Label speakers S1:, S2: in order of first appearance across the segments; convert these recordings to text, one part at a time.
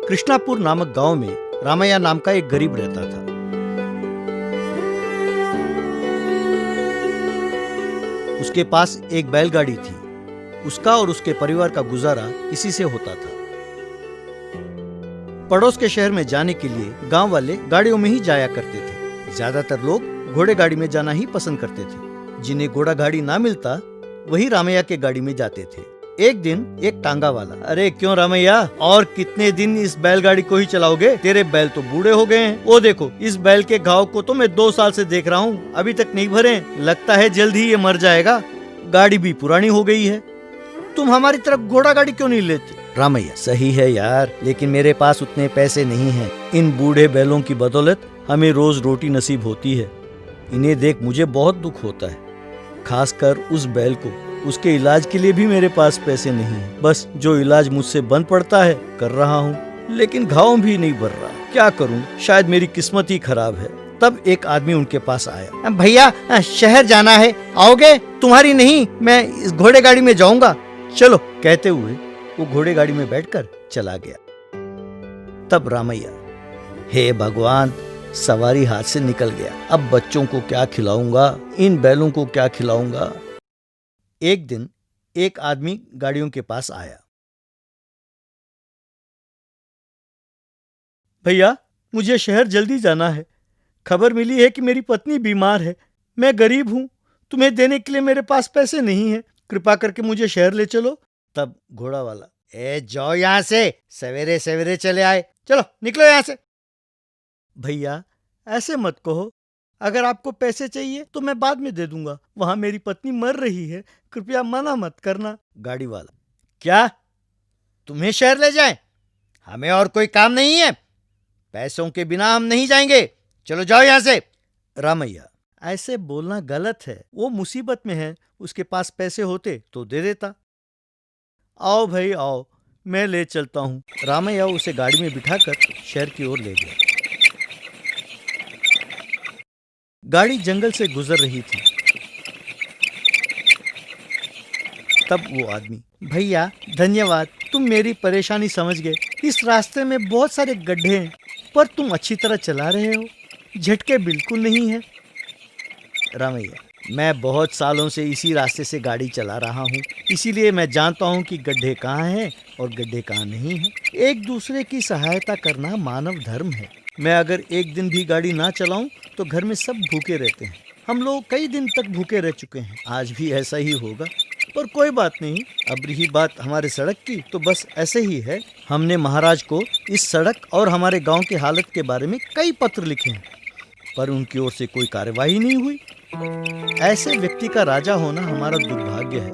S1: कृष्णापुर नामक गांव में रामैया नाम का एक गरीब रहता था। उसके पास एक बैलगाड़ी थी। उसका और उसके परिवार का गुजारा इसी से होता था। पड़ोस के शहर में जाने के लिए गांव वाले गाड़ियों में ही जाया करते थे। ज्यादातर लोग घोड़े गाड़ी में जाना ही पसंद करते थे। जिन्हें घोड़ा गाड़ी ना मिलता वही रामैया के गाड़ी में जाते थे। एक दिन एक टांगा वाला, अरे क्यों रामैया, और कितने दिन इस बैलगाड़ी को ही चलाओगे? तेरे बैल तो बूढ़े हो गए हैं। वो देखो, इस बैल के घाव को तो मैं 2 साल से देख रहा हूँ, अभी तक नहीं भरे। लगता है जल्द ही ये मर जाएगा। गाड़ी भी पुरानी हो गई है। तुम हमारी तरफ घोड़ा गाड़ी क्यों नहीं लेते? रामैया, सही है यार, लेकिन मेरे पास उतने पैसे नहीं हैं। इन बूढ़े बैलों की बदौलत हमें रोज रोटी नसीब होती है। इन्हें देख मुझे बहुत दुख होता है, खासकर उस बैल को। उसके इलाज के लिए भी मेरे पास पैसे नहीं है। बस जो इलाज मुझसे बन पड़ता है कर रहा हूँ, लेकिन घाव भी नहीं भर रहा। क्या करूँ? शायद मेरी किस्मत ही खराब है। तब एक आदमी उनके पास आया। भैया, शहर जाना है, आओगे? तुम्हारी नहीं, मैं इस घोड़े गाड़ी में जाऊंगा, चलो। कहते हुए वो घोड़े गाड़ी में बैठकर चला गया। तब रामैया, हे भगवान, सवारी हाथ से निकल गया। अब बच्चों को क्या खिलाऊंगा, इन बैलों को क्या खिलाऊंगा? एक दिन एक आदमी गाड़ियों के पास आया। भैया, मुझे शहर जल्दी जाना है। खबर मिली है कि मेरी पत्नी बीमार है। मैं गरीब हूं, तुम्हें देने के लिए मेरे पास पैसे नहीं है। कृपा करके मुझे शहर ले चलो। तब घोड़ा वाला, जाओ यहां से, सवेरे सवेरे चले आए, चलो निकलो यहां से। भैया, ऐसे मत कहो। अगर आपको पैसे चाहिए तो मैं बाद में दे दूंगा। वहां मेरी पत्नी मर रही है, कृपया मना मत करना। गाड़ी वाला, क्या तुम्हें शहर ले जाएं? हमें और कोई काम नहीं है। पैसों के बिना हम नहीं जाएंगे, चलो जाओ यहां से। रामैया, ऐसे बोलना गलत है। वो मुसीबत में है, उसके पास पैसे होते तो दे देता। आओ भाई आओ, मैं ले चलता हूँ। रामैया उसे गाड़ी में बिठाकर शहर की ओर ले गया। गाड़ी जंगल से गुजर रही थी। तब वो आदमी, भैया धन्यवाद, तुम मेरी परेशानी समझ गए। इस रास्ते में बहुत सारे गड्ढे हैं, पर तुम अच्छी तरह चला रहे हो, झटके बिल्कुल नहीं है। रामैया, मैं बहुत सालों से इसी रास्ते से गाड़ी चला रहा हूँ, इसीलिए मैं जानता हूँ कि गड्ढे कहाँ हैं और गड्ढे कहाँ नहीं हैं। एक दूसरे की सहायता करना मानव धर्म है। मैं अगर एक दिन भी गाड़ी ना चलाऊं तो घर में सब भूखे रहते हैं। हम लोग कई दिन तक भूखे रह चुके हैं, आज भी ऐसा ही होगा। पर कोई बात नहीं। अब रही बात हमारे सड़क की, तो बस ऐसे ही है। हमने महाराज को इस सड़क और हमारे गांव की हालत के बारे में कई पत्र लिखे हैं, पर उनकी ओर से कोई कार्यवाही नहीं हुई। ऐसे व्यक्ति का राजा होना हमारा दुर्भाग्य है।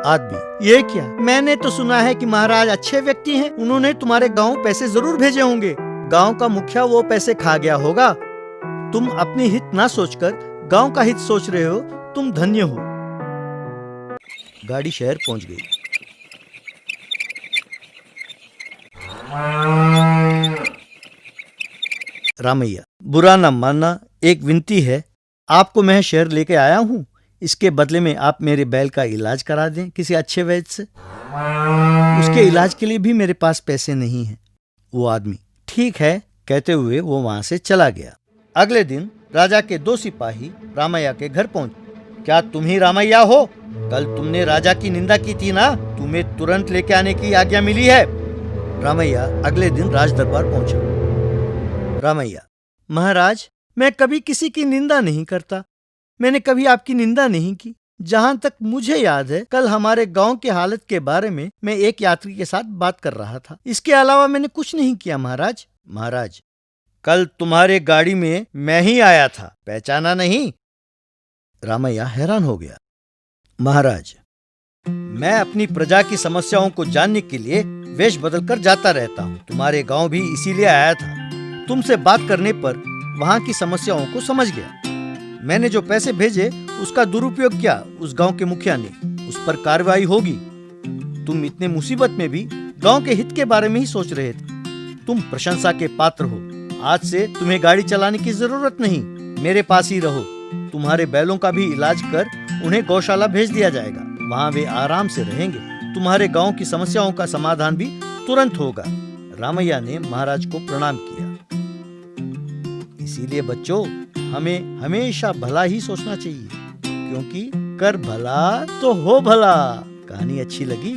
S1: आदमी, ये क्या? मैंने तो सुना है कि महाराज अच्छे व्यक्ति हैं, उन्होंने तुम्हारे गांव पैसे जरूर भेजे होंगे। गांव का मुखिया वो पैसे खा गया होगा। तुम अपनी हित ना सोचकर गांव का हित सोच रहे हो, तुम धन्य हो। गाड़ी शहर पहुंच गई। रामैया, बुरा न मानना, एक विनती है। आपको मैं शहर लेके आया हूँ, इसके बदले में आप मेरे बैल का इलाज करा दें किसी अच्छे वैद्य से। उसके इलाज के लिए भी मेरे पास पैसे नहीं हैं। वो आदमी, ठीक है, कहते हुए वो वहां से चला गया। अगले दिन राजा के 2 सिपाही रामैया के घर पहुंचे। क्या तुम ही रामैया हो? कल तुमने राजा की निंदा की थी ना, तुम्हें तुरंत लेके आने की आज्ञा मिली है। रामैया अगले दिन राज दरबार पहुंचा। रामैया, महाराज, मैं कभी किसी की निंदा नहीं करता। मैंने कभी आपकी निंदा नहीं की। जहां तक मुझे याद है, कल हमारे गांव की हालत के बारे में मैं एक यात्री के साथ बात कर रहा था। इसके अलावा मैंने कुछ नहीं किया महाराज। महाराज, कल तुम्हारे गाड़ी में मैं ही आया था, पहचाना नहीं? रामैया हैरान हो गया। महाराज, मैं अपनी प्रजा की समस्याओं को जानने के लिए वेश बदलकर जाता रहता हूँ। तुम्हारे गांव भी इसीलिए आया था। तुमसे बात करने पर वहां की समस्याओं को समझ गया। मैंने जो पैसे भेजे उसका दुरुपयोग किया उस गांव के मुखिया ने, उस पर कार्रवाई होगी। तुम इतने मुसीबत में भी गांव के हित के बारे में ही सोच रहे थे। तुम प्रशंसा के पात्र हो। आज से तुम्हें गाड़ी चलाने की जरूरत नहीं, मेरे पास ही रहो। तुम्हारे बैलों का भी इलाज कर उन्हें गौशाला भेज दिया जाएगा, वहां वे आराम से रहेंगे। तुम्हारे गांव की समस्याओं का समाधान भी तुरंत होगा। रामैया ने महाराज को प्रणाम किया। इसीलिए बच्चों, हमें हमेशा भला ही सोचना चाहिए, क्योंकि कर भला तो हो भला। कहानी अच्छी लगी